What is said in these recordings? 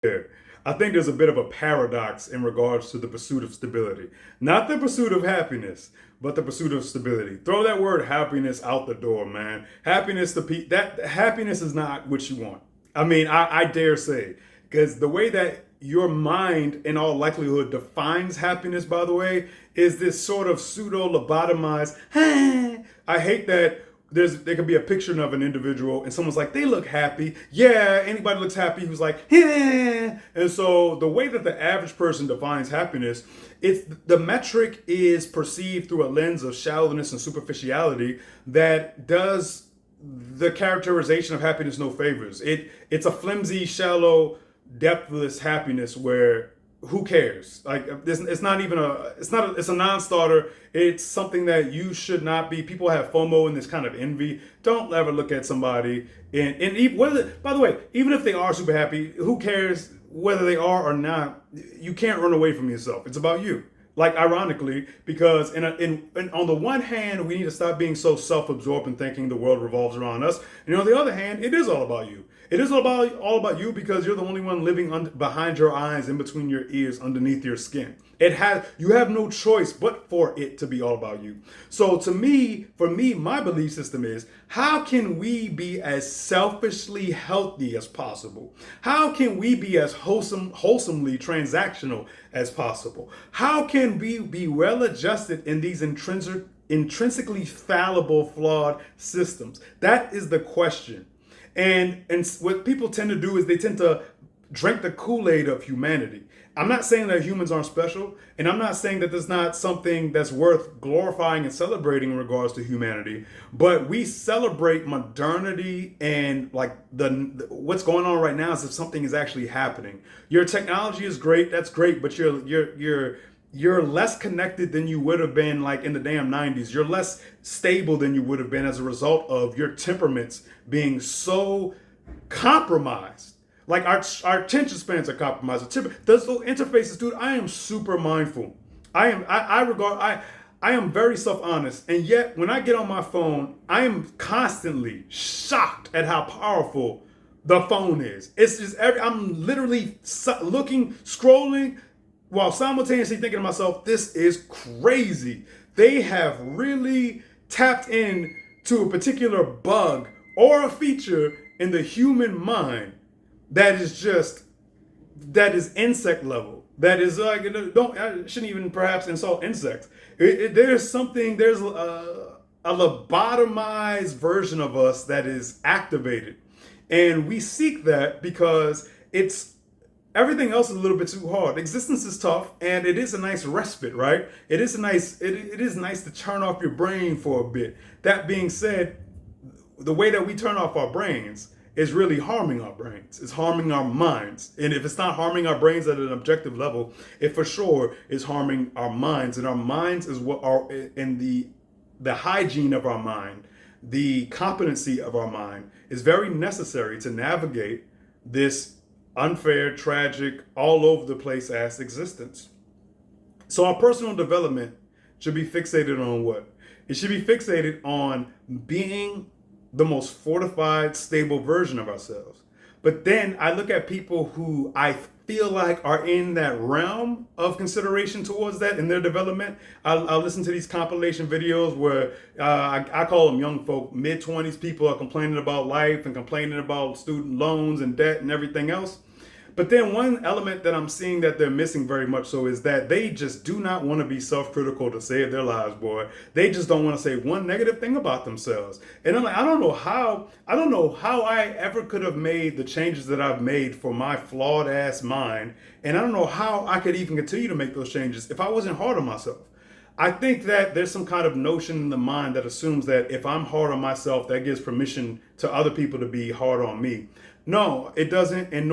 there. I think there's a bit of a paradox in regards to the pursuit of stability. Not the pursuit of happiness, but the pursuit of stability. Throw that word happiness out the door, man. Happiness that happiness is not what you want. I mean, I dare say, because the way that your mind, in all likelihood, defines happiness, by the way, is this sort of pseudo lobotomized. I hate that there could be a picture of an individual and someone's like, they look happy. Yeah, anybody looks happy who's like, yeah. And so the way that the average person defines happiness, it's the metric is perceived through a lens of shallowness and superficiality that does the characterization of happiness no favors. It's a flimsy, shallow, depthless happiness where who cares? Like it's not even it's a non-starter. It's something that you should not be. People have FOMO and this kind of envy. Don't ever look at somebody and even whether, by the way, even if they are super happy, who cares whether they are or not? You can't run away from yourself. It's about you. Like ironically, because in on the one hand, we need to stop being so self-absorbed and thinking the world revolves around us, and on the other hand, it is all about you. It is all about you because you're the only one living behind your eyes, in between your ears, underneath your skin. You have no choice but for it to be all about you. So for me, my belief system is, how can we be as selfishly healthy as possible? How can we be as wholesomely transactional as possible? How can we be well adjusted in these intrinsically fallible, flawed systems? That is the question. And what people tend to do is they tend to drink the Kool-Aid of humanity. I'm not saying that humans aren't special, and I'm not saying that there's not something that's worth glorifying and celebrating in regards to humanity, but we celebrate modernity and like what's going on right now as if something is actually happening. Your technology is great, that's great, but you're less connected than you would have been like in the damn 90s. You're less stable than you would have been as a result of your temperaments being so compromised. Like our attention spans are compromised. Those interfaces, dude, I am super mindful. I am very self-honest. And yet when I get on my phone, I am constantly shocked at how powerful the phone is. It's just I'm literally scrolling, while simultaneously thinking to myself, this is crazy. They have really tapped in to a particular bug or a feature in the human mind that is insect level. That is like, I shouldn't even perhaps insult insects. There's a lobotomized version of us that is activated. And we seek that because everything else is a little bit too hard. Existence is tough, and it is a nice respite, right? It is nice to turn off your brain for a bit. That being said, the way that we turn off our brains is really harming our brains. It's harming our minds. And if it's not harming our brains at an objective level, it for sure is harming our minds. And our minds is what are in the hygiene of our mind, the competency of our mind is very necessary to navigate this unfair, tragic, all over the place ass existence. So our personal development should be fixated on what? It should be fixated on being the most fortified, stable version of ourselves. But then I look at people who I feel like are in that realm of consideration towards that in their development. I'll listen to these compilation videos where I call them young folk, mid-20s people are complaining about life and complaining about student loans and debt and everything else. But then one element that I'm seeing that they're missing very much so is that they just do not want to be self-critical to save their lives, boy. They just don't want to say one negative thing about themselves. And I'm like, I don't know how I ever could have made the changes that I've made for my flawed ass mind. And I don't know how I could even continue to make those changes if I wasn't hard on myself. I think that there's some kind of notion in the mind that assumes that if I'm hard on myself, that gives permission to other people to be hard on me. No, it doesn't, and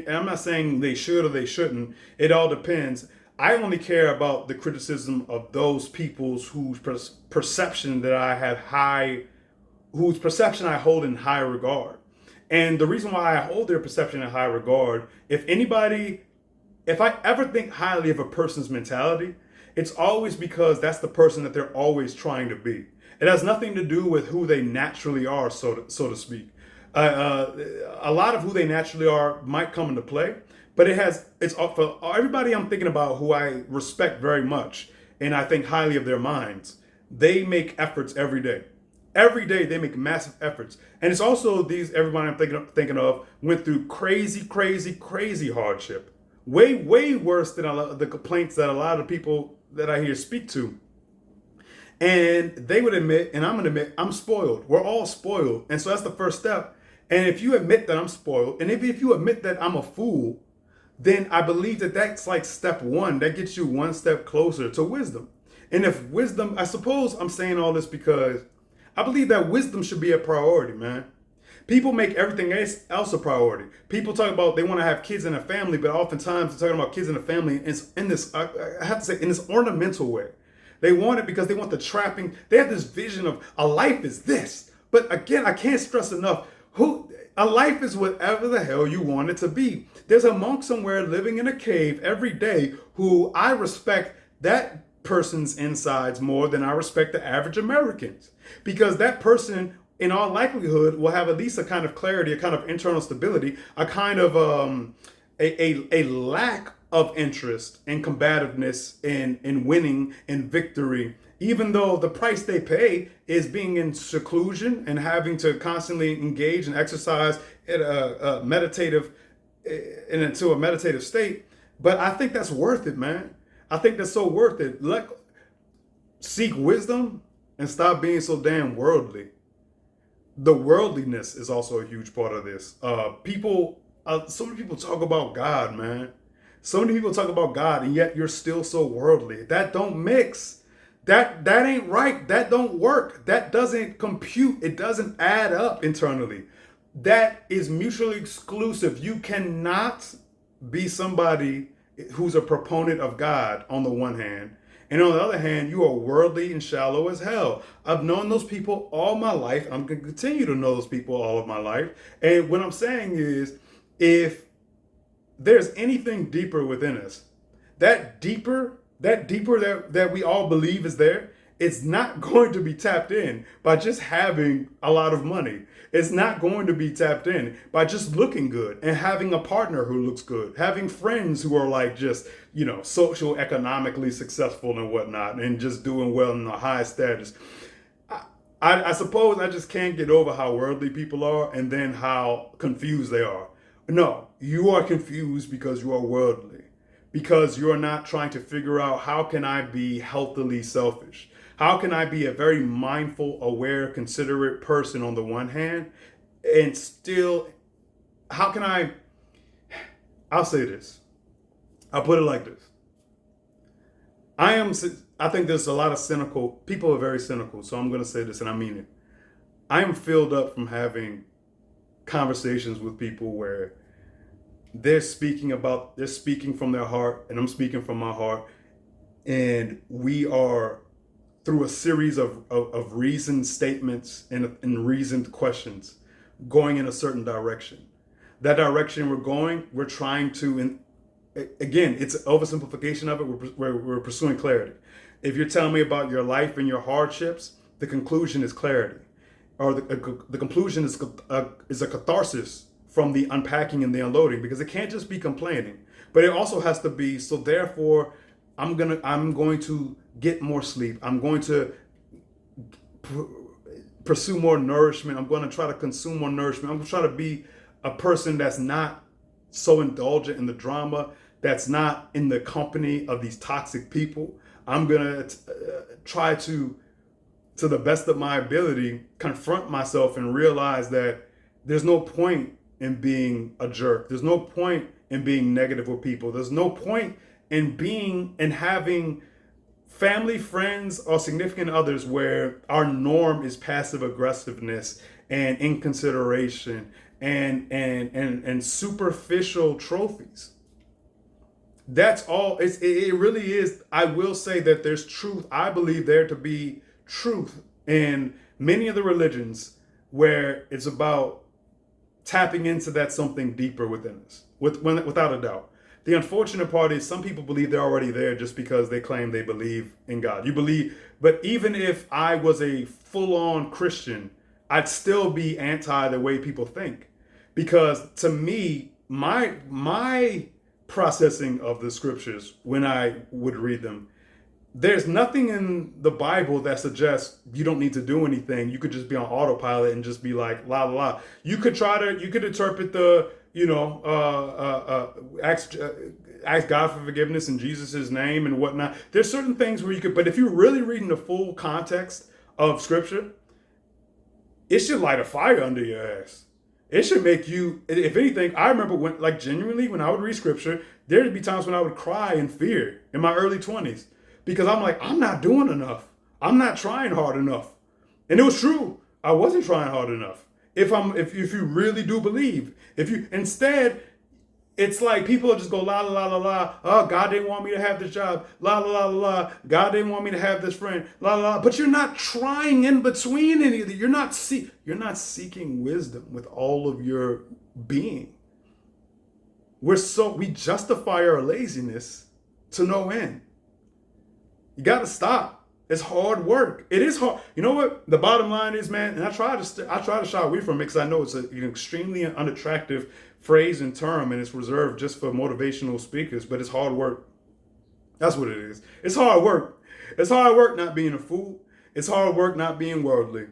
I'm not saying they should or they shouldn't. It all depends. I only care about the criticism of those people's whose perception that I have whose perception I hold in high regard. And the reason why I hold their perception in high regard, if I ever think highly of a person's mentality, it's always because that's the person that they're always trying to be. It has nothing to do with who they naturally are, so to speak. A lot of who they naturally are might come into play, but it's for everybody I'm thinking about who I respect very much and I think highly of their minds. They make efforts every day. Every day they make massive efforts, and it's also these everybody I'm thinking of went through crazy, crazy, crazy hardship, way worse than a lot of the complaints that a lot of people that I hear speak to. And they would admit, and I'm going to admit, I'm spoiled. We're all spoiled. And so that's the first step. And if you admit that I'm spoiled, and if you admit that I'm a fool, then I believe that that's like step one. That gets you one step closer to wisdom. And if wisdom, I suppose I'm saying all this because I believe that wisdom should be a priority, man. People make everything else a priority. People talk about they want to have kids in a family, but oftentimes they're talking about kids in a family in this, I have to say, in this ornamental way. They want it because they want the trapping. They have this vision of a life is this. But again, I can't stress enough, a life is whatever the hell you want it to be. There's a monk somewhere living in a cave every day who I respect that person's insides more than I respect the average Americans. Because that person, in all likelihood, will have at least a kind of clarity, a kind of internal stability, a kind of a lack of interest and combativeness in winning and victory, even though the price they pay is being in seclusion and having to constantly engage and exercise in a meditative into a meditative state. But I think that's worth it, man. I think that's so worth it. Seek wisdom and stop being so damn worldly. The worldliness is also a huge part of this. So many people talk about God, man. So many people talk about God, and yet you're still so worldly. That don't mix. That ain't right. That don't work. That doesn't compute. It doesn't add up internally. That is mutually exclusive. You cannot be somebody who's a proponent of God on the one hand, and on the other hand, you are worldly and shallow as hell. I've known those people all my life. I'm going to continue to know those people all of my life. And what I'm saying is, if there's anything deeper within us, that deeper that we all believe is there, it's not going to be tapped in by just having a lot of money. It's not going to be tapped in by just looking good and having a partner who looks good, having friends who are like just, social economically successful and whatnot, and just doing well in the high status. I suppose I just can't get over how worldly people are and then how confused they are. No, you are confused because you are worldly, because you are not trying to figure out how can I be healthily selfish? How can I be a very mindful, aware, considerate person on the one hand, and still, I'll say this. I'll put it like this. I think there's a lot of people are very cynical, so I'm going to say this and I mean it. I am filled up from having conversations with people where they're speaking from their heart and I'm speaking from my heart, and we are through a series of reasoned statements and reasoned questions going in a certain direction. That direction we're trying to, and again, it's an oversimplification of it. We're pursuing clarity. If you're telling me about your life and your hardships, the conclusion is clarity, or the conclusion is a catharsis from the unpacking and the unloading, because it can't just be complaining, but it also has to be. So therefore, I'm going to get more sleep. I'm going to pursue more nourishment. I'm going to try to consume more nourishment. I'm going to try to be a person that's not so indulgent in the drama, that's not in the company of these toxic people. I'm going to try to the best of my ability, confront myself and realize that there's no point in being a jerk. There's no point in being negative with people. There's no point in having family, friends, or significant others where our norm is passive aggressiveness and inconsideration and superficial trophies. That's all. It really is. I will say that there's truth. I believe there to be truth in many of the religions where it's about tapping into that something deeper within us, without a doubt. The unfortunate part is some people believe they're already there just because they claim they believe in God. You believe, but even if I was a full-on Christian, I'd still be anti the way people think. Because to me, my processing of the scriptures when I would read them, there's nothing in the Bible that suggests you don't need to do anything. You could just be on autopilot and just be like la la la. You could interpret the ask God for forgiveness in Jesus' name and whatnot. There's certain things where you could, but if you're really reading the full context of Scripture, it should light a fire under your ass. It should make you, if anything, I remember when, like, genuinely, when I would read Scripture, there'd be times when I would cry in fear in my early 20s because I'm like, I'm not doing enough. I'm not trying hard enough. And it was true. I wasn't trying hard enough. If you really do believe, if you instead, it's like people just go la la la la la. Oh, God didn't want me to have this job. La la la la la. God didn't want me to have this friend. La la la. But you're not trying in between any of it. You're not seeking wisdom with all of your being. We justify our laziness to no end. You got to stop. It's hard work. It is hard. You know what? The bottom line is, man, and I try to shy away from it because I know it's an extremely unattractive phrase and term, and it's reserved just for motivational speakers, but it's hard work. That's what it is. It's hard work. It's hard work not being a fool. It's hard work not being worldly.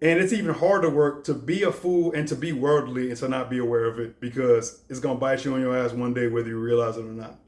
And it's even harder work to be a fool and to be worldly and to not be aware of it because it's going to bite you on your ass one day whether you realize it or not.